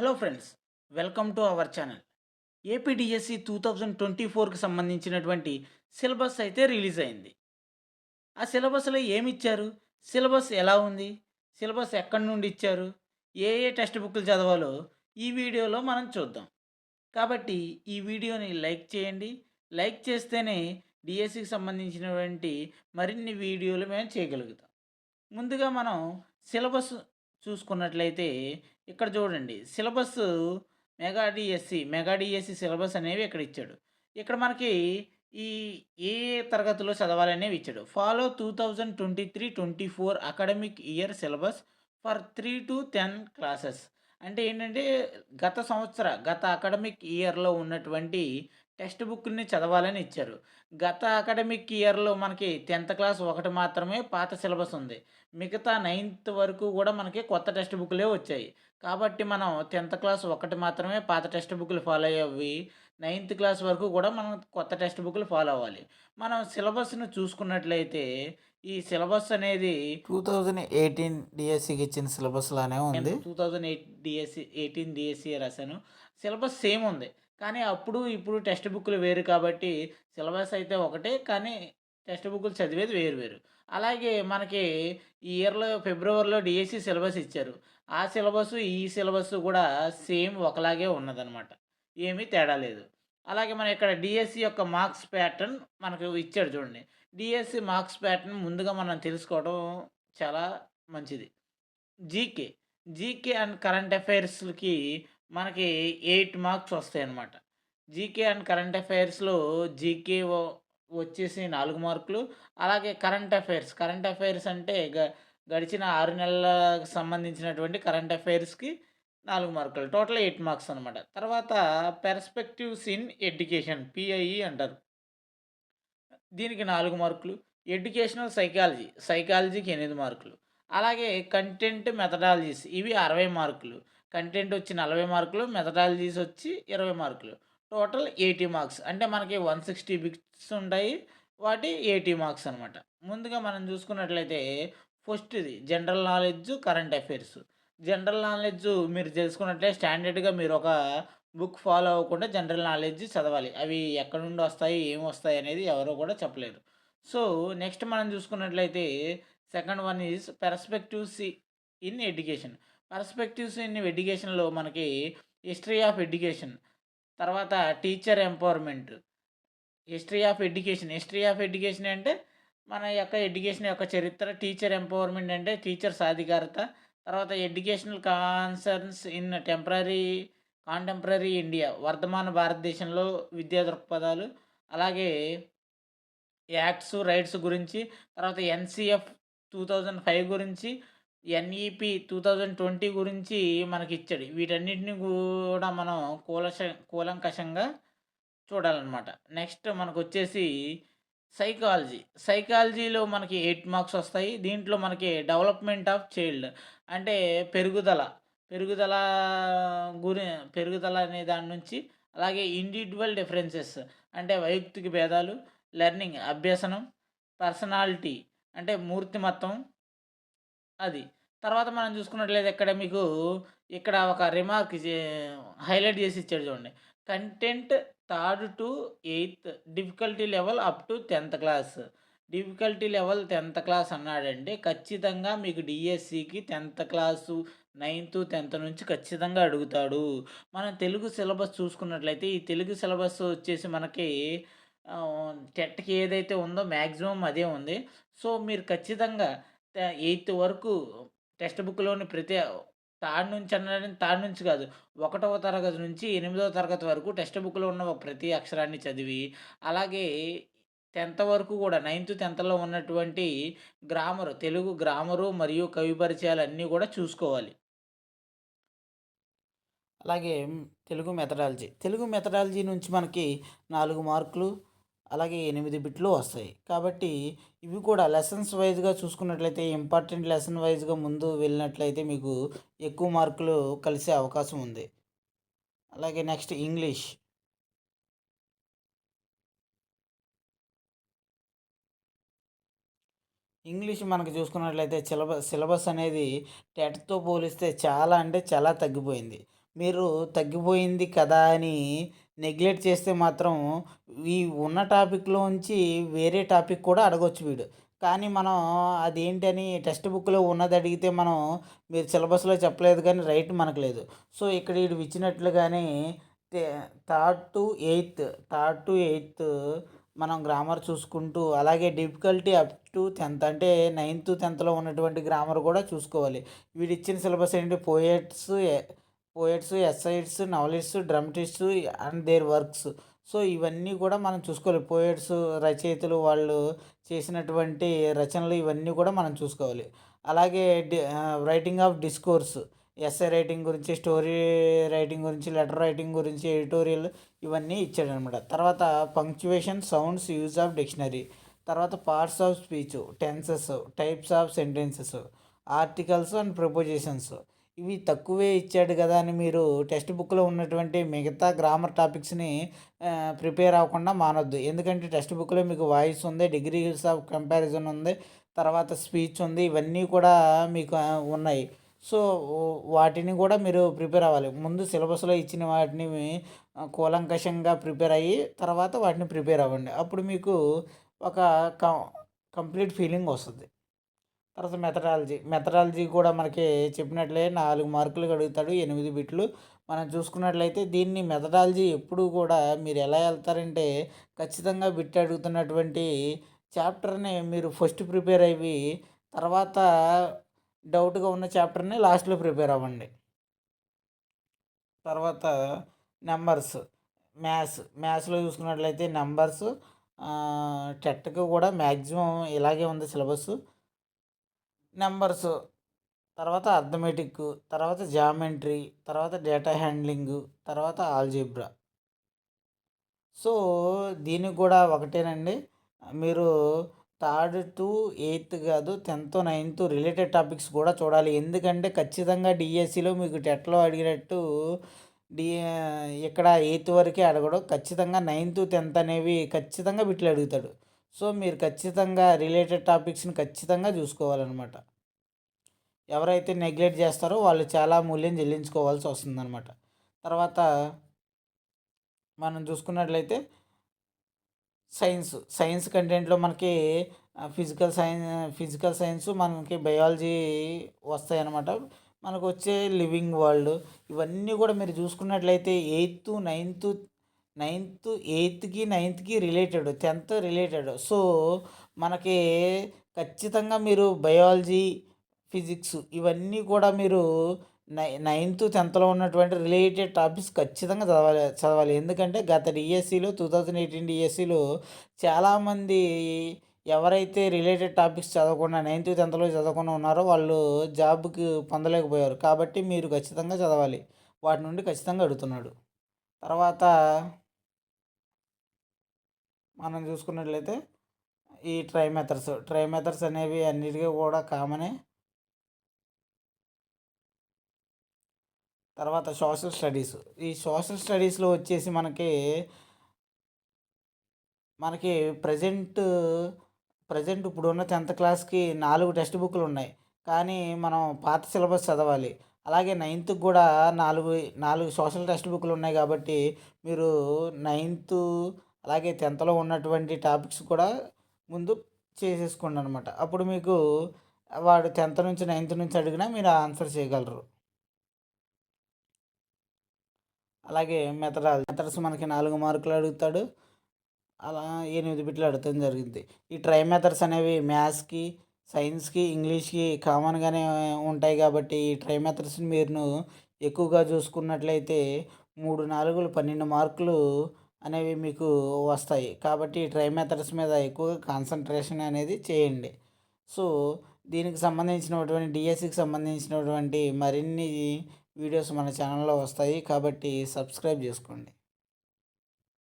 Hello friends, welcome to our channel. APDSC 2024కి సంబంధించినటువంటి syllabus అయితే రిలీజ్ అయింది. ఆ సిలబస్‌లో ఏమిచ్చారు? సిలబస్ ఎలా ఉంది? సిలబస్ ఎక్కడి నుండి ఇచ్చారు? ఏ ఏ టెక్స్ట్ బుక్‌లు చదవాలో ఈ వీడియోలో మనం చూద్దాం. కాబట్టి ఈ వీడియోని లైక్ చేయండి. లైక్ చేస్తేనే డిఎస్సికి సంబంధించినటువంటి మరిన్ని వీడియోలు మేము చేయగలుగుతాం. ముందుగా మనం సిలబస్ చూసుకున్నట్లయితే ఇక్కడ చూడండి. సిలబస్సు మెగా డిఎస్సి సిలబస్ అనేవి ఇక్కడ ఇచ్చాడు. ఇక్కడ మనకి ఈ ఏ ఏ తరగతిలో చదవాలనేవి ఇచ్చాడు. Follow 2023-24 academic year syllabus for 3-10 classes. అంటే ఏంటంటే గత అకాడమిక్ ఇయర్‌లో ఉన్నటువంటి టెక్స్ట్ బుక్‌ని చదవాలని ఇచ్చారు. గత అకాడమిక్ ఇయర్‌లో మనకి 10థ్ క్లాస్ ఒకటి మాత్రమే పాత సిలబస్ ఉంది. మిగతా నైన్త్ వరకు గూడా మనకి కొత్త టెక్స్ట్ బుక్‌లే వచ్చాయి. కాబట్టి మనం 10థ్ క్లాస్ ఒకటి మాత్రమే పాత టెక్స్ట్ బుక్‌లు ఫాలో అయ్యేవి. నైన్త్ క్లాస్ వరకు గూడా మనం కొత్త టెక్స్ట్ బుక్‌లు ఫాలో అవ్వాలి. మనం సిలబస్‌ని చూసుకున్నట్లయితే ఈ సిలబస్ అనేది 2018 డిఎస్సికి ఇచ్చిన సిలబస్ లానే నేను ఉంది. 18 డీఎస్సీయే రాసాను. సిలబస్ సేమ్ ఉంది. కానీ అప్పుడు, ఇప్పుడు టెక్స్ట్ బుక్‌లు వేరు కాబట్టి సిలబస్ అయితే ఒకటే. కానీ టెక్స్ట్ బుక్‌లు చదివేది వేరు వేరు. అలాగే మనకి ఈ ఇయర్‌లో ఫిబ్రవరిలో డీఎస్సీ సిలబస్ ఇచ్చారు. ఆ సిలబసు, ఈ సిలబసు కూడా సేమ్ ఒకలాగే ఉన్నదనమాట. ఏమీ తేడా లేదు. అలాగే మనం ఇక్కడ డీఎస్సీ యొక్క మార్క్స్ ప్యాటర్న్ మనకు ఇచ్చాడు చూడండి. డీఎస్సీ మార్క్స్ ప్యాటర్న్ ముందుగా మనం తెలుసుకోవడం చాలా మంచిది. జీకే. జీకే అండ్ కరెంట్ అఫైర్స్‌లకి మనకి 8 మార్క్స్ వస్తాయన్నమాట. జీకే అండ్ కరెంట్ అఫైర్స్‌లో జీకే వచ్చేసి 4 మార్కులు. అలాగే కరెంట్ అఫైర్స్ అంటే గడిచిన 6 నెలలకు సంబంధించినటువంటి కరెంట్ అఫైర్స్‌కి 4 మార్కులు. టోటల్ 8 మార్క్స్ అనమాట. తర్వాత పెర్స్పెక్టివ్స్ ఇన్ ఎడ్యుకేషన్ పీఐఈ అంటారు. దీనికి 4 మార్కులు. ఎడ్యుకేషనల్ సైకాలజీకి 8 మార్కులు. అలాగే కంటెంట్ మెథడాలజీస్ ఇవి 60 మార్కులు. కంటెంట్ వచ్చి 40 మార్కులు. మెథడాలజీస్ వచ్చి 20 మార్కులు. Total 80 marks. అంటే మనకి 160 బిట్స్ ఉంటాయి. వాటి 80 మార్క్స్ అనమాట. ముందుగా మనం చూసుకున్నట్లయితే ఫస్ట్‌ది general knowledge, current affairs. General knowledge మీరు తెలుసుకున్నట్లే స్టాండర్డ్‌గా మీరొక బుక్ ఫాలో అవ్వకుండా జనరల్ నాలెడ్జ్ చదవాలి. అవి ఎక్కడి నుండి వస్తాయి, ఏమొస్తాయి అనేది ఎవరు కూడా చెప్పలేరు. సో, నెక్స్ట్ మనం చూసుకున్నట్లయితే second one is in education. Perspectives in ఎడ్యుకేషన్‌లో మనకి హిస్టరీ ఆఫ్ ఎడ్యుకేషన్, తర్వాత teacher empowerment, history of education అంటే మన యొక్క ఎడ్యుకేషన్ యొక్క చరిత్ర, టీచర్ ఎంపవర్‌మెంట్ అంటే టీచర్ సాధికారత, తర్వాత educational concerns in contemporary India వర్ధమాన భారతదేశంలో విద్యా దృక్పథాలు, అలాగే యాక్ట్స్, రైట్స్ గురించి, తర్వాత ఎన్‌సీఎఫ్ 2005 గురించి, ఎన్‌ఈపీ 2020 గురించి మనకిచ్చాడు. వీటన్నిటిని గూడా మనం కూలశ కూలంకషంగా చూడాలనమాట. నెక్స్ట్ మనకొచ్చేసి సైకాలజీలో మనకి 8 మార్క్స్ వస్తాయి. దీంట్లో మనకి డెవలప్‌మెంట్ ఆఫ్ చైల్డ్ అంటే పెరుగుదల, పెరుగుదల గురి పెరుగుదల అనే దాని నుంచి, అలాగే ఇండివిడ్యువల్ డిఫరెన్సెస్ అంటే వైయక్తిక భేదాలు, అభ్యసనం, పర్సనాలిటీ అంటే మూర్తిమత్వం అది. తర్వాత మనం చూసుకున్నట్లయితే ఇక్కడ మీకు ఇక్కడ ఒక రిమార్క్ హైలైట్ చేసి ఇచ్చాడు చూడండి. Content third to eighth difficulty level up to 10థ్ క్లాస్. డిఫికల్టీ లెవెల్ 10థ్ క్లాస్ అన్నాడంటే ఖచ్చితంగా మీకు డిఎస్సికి 10థ్ క్లాసు, 10థ్ నుంచి ఖచ్చితంగా అడుగుతాడు. మనం తెలుగు సిలబస్ చూసుకున్నట్లయితే ఈ తెలుగు సిలబస్ వచ్చేసి మనకి టెట్‌కి ఏదైతే ఉందో మాక్సిమం అదే ఉంది. సో, మీరు ఖచ్చితంగా ఎయిత్ వరకు టెక్స్ట్ బుక్‌లోని థర్డ్ నుంచి కాదు. ఒకటవ తరగతి నుంచి ఎనిమిదవ తరగతి వరకు టెక్స్ట్ బుక్‌లో ఉన్న ప్రతి అక్షరాన్ని చదివి, అలాగే 10థ్ వరకు కూడా 10థ్‌లో ఉన్నటువంటి తెలుగు గ్రామరు మరియు కవి పరిచయాలు అన్నీ కూడా చూసుకోవాలి. అలాగే తెలుగు మెథడాలజీ నుంచి మనకి 4 మార్కులు, అలాగే 8 బిట్లు వస్తాయి. కాబట్టి ఇవి కూడా లెసన్స్ వైస్‌గా చూసుకున్నట్లయితే ఇంపార్టెంట్ లెసన్ వైస్‌గా ముందు వెళ్ళినట్లయితే మీకు ఎక్కువ మార్కులు కలిసే అవకాశం ఉంది. అలాగే నెక్స్ట్ ఇంగ్లీష్ మనకు చూసుకున్నట్లయితే సిలబస్ అనేది టెట్‌తో పోలిస్తే చాలా అంటే చాలా తగ్గిపోయింది. మీరు తగ్గిపోయింది కదా అని నెగ్లెక్ట్ చేస్తే మాత్రం ఈ ఉన్న టాపిక్‌లోంచి వేరే టాపిక్ కూడా అడగొచ్చు వీడు. కానీ మనం అదేంటని టెక్స్ట్ బుక్‌లో ఉన్నది అడిగితే మనం మీరు సిలబస్‌లో చెప్పలేదు కానీ రైట్ మనకు లేదు. సో, ఇక్కడ ఈడు ఇచ్చినట్లుగానే తే third to eighth, third to eighth మనం గ్రామర్ చూసుకుంటూ అలాగే డిఫికల్టీ అప్ టు 10థ్ అంటే 9థ్, 10థ్‌లో ఉన్నటువంటి గ్రామర్ కూడా చూసుకోవాలి. వీడిచ్చిన సిలబస్ ఏంటి poets, essayists, novelists, dramatists and their works. So, ఇవన్నీ కూడా మనం చూసుకోవాలి. పోయెట్స్ రచయితలు వాళ్ళు చేసినటువంటి రచనలు ఇవన్నీ కూడా మనం చూసుకోవాలి. అలాగే writing of discourse, essay writing గురించి, స్టోరీ రైటింగ్ గురించి, లెటర్ రైటింగ్ గురించి, ఎడిటోరియల్ ఇవన్నీ ఇచ్చాడనమాట. తర్వాత punctuation, sounds, use of dictionary, తర్వాత parts of speech, tenses, types of sentences, articles and prepositions. ఇవి తక్కువే ఇచ్చాడు కదా అని మీరు టెక్స్ట్ బుక్‌లో ఉన్నటువంటి మిగతా గ్రామర్ టాపిక్స్‌ని ప్రిపేర్ అవ్వకుండా మానొద్దు. ఎందుకంటే టెక్స్ట్ బుక్‌లో మీకు వాయిస్ ఉంది, డిగ్రీస్ ఆఫ్ కంపారిజన్ ఉంది, తర్వాత స్పీచ్ ఉంది. ఇవన్నీ కూడా మీకు ఉన్నాయి. సో, వాటిని కూడా మీరు ప్రిపేర్ అవ్వాలి. ముందు సిలబస్‌లో ఇచ్చిన వాటిని కూలంకషంగా ప్రిపేర్ అయ్యి తర్వాత వాటిని ప్రిపేర్ అవ్వండి. అప్పుడు మీకు ఒక కం కంప్లీట్ ఫీలింగ్ వస్తది. తర్వాత మెథడాలజీ కూడా మనకి చెప్పినట్లే 4 మార్కులకి అడుగుతాడు. 8 బిట్లు. మనం చూసుకున్నట్లయితే దీన్ని మెథడాలజీ ఎప్పుడూ కూడా మీరు ఎలా ఎళ్తారంటే ఖచ్చితంగా బిట్ అడుగుతున్నటువంటి చాప్టర్‌ని మీరు ఫస్ట్ ప్రిపేర్ అయ్యి తర్వాత డౌట్‌గా ఉన్న చాప్టర్‌ని లాస్ట్‌లో ప్రిపేర్ అవ్వండి. తర్వాత నంబర్స్, మ్యాథ్స్‌లో చూసుకున్నట్లయితే నంబర్స్ టెట్‌కి కూడా మ్యాక్సిమం ఇలాగే ఉంది సిలబస్సు. నంబర్స్ తర్వాత అర్థమెటిక్, తర్వాత జామెంట్రీ, తర్వాత డేటా హ్యాండ్లింగు, తర్వాత ఆల్జీబ్రా. సో, దీనికి కూడా ఒకటేనండి. మీరు థర్డ్ టు ఎయిత్ కాదు 10థ్, 9థ్ రిలేటెడ్ టాపిక్స్ కూడా చూడాలి. ఎందుకంటే ఖచ్చితంగా డీఎస్సీలో మీకు టెట్‌లో అడిగినట్టు డి ఇక్కడ ఎయిత్ వరకే అడగడు. ఖచ్చితంగా 9థ్, 10థ్ అనేవి ఖచ్చితంగా బిట్లు అడుగుతాడు. సో, మీరు ఖచ్చితంగా రిలేటెడ్ టాపిక్స్‌ని ఖచ్చితంగా చూసుకోవాలనమాట. ఎవరైతే నెగ్లెక్ట్ చేస్తారో వాళ్ళు చాలా మూల్యం చెల్లించుకోవాల్సి వస్తుందనమాట. తర్వాత మనం చూసుకున్నట్లయితే సైన్స్ కంటెంట్‌లో మనకి ఫిజికల్ సైన్స్, మనకి బయాలజీ వస్తాయన్నమాట. మనకొచ్చే లివింగ్ వరల్డ్ ఇవన్నీ కూడా మీరు చూసుకున్నట్లయితే ఎయిత్‌కి, 9థ్‌కి రిలేటెడ్, 10థ్ రిలేటెడ్. సో, మనకి ఖచ్చితంగా మీరు బయాలజీ, ఫిజిక్స్ ఇవన్నీ కూడా మీరు 9థ్, 10థ్‌లో ఉన్నటువంటి రిలేటెడ్ టాపిక్స్ ఖచ్చితంగా చదవాలి. ఎందుకంటే గత డిఎస్సిలో 2018 డిఎస్సిలో చాలామంది ఎవరైతే రిలేటెడ్ టాపిక్స్ చదవకుండా 9థ్, 10థ్‌లో చదవకుండా ఉన్నారో వాళ్ళు జాబ్‌కి పొందలేకపోయారు. కాబట్టి మీరు ఖచ్చితంగా చదవాలి. వాటి నుండి ఖచ్చితంగా అడుగుతున్నాడు. తర్వాత మనం చూసుకున్నట్లయితే ఈ ట్రై మెథడ్స్ అనేవి అన్నిటికీ కూడా కామనే. తర్వాత సోషల్ స్టడీస్. ఈ సోషల్ స్టడీస్‌లో వచ్చేసి మనకి ప్రెజెంట్ ఇప్పుడున్న 10థ్ క్లాస్‌కి 4 టెక్స్ట్ బుక్‌లున్నాయి. కానీ మనం పాత సిలబస్ చదవాలి. అలాగే 9థ్‌కి కూడా 4 సోషల్ టెక్స్ట్ బుక్‌లున్నాయి కాబట్టి మీరు 9థ్ అలాగే 10థ్‌లో ఉన్నటువంటి టాపిక్స్ కూడా ముందు చేసేసుకోండనమాట. అప్పుడు మీకు వాడు 10థ్ నుంచి, 9థ్ నుంచి అడిగినా మీరు ఆన్సర్ చేయగలరు. అలాగే మెథడ్స్ మనకి 4 మార్కులు అడుగుతాడు. అలా 8 బిట్లు అడగటం జరిగింది. ఈ ట్రై మెథడ్స్ అనేవి మ్యాథ్స్‌కి, సైన్స్‌కి, ఇంగ్లీష్‌కి కామన్‌గానే ఉంటాయి కాబట్టి ఈ ట్రై మెథడ్స్‌ని మీరు ఎక్కువగా చూసుకున్నట్లయితే 3, 4, 12 మార్కులు అనేవి మీకు వస్తాయి. కాబట్టి ఈ ట్రై మెథడ్స్ మీద ఎక్కువగా కాన్సంట్రేషన్ అనేది చేయండి. సో, దీనికి సంబంధించినటువంటి డిఎస్సికి సంబంధించినటువంటి మరిన్ని వీడియోస్ మన ఛానల్‌లో వస్తాయి. కాబట్టి సబ్స్క్రైబ్ చేసుకోండి.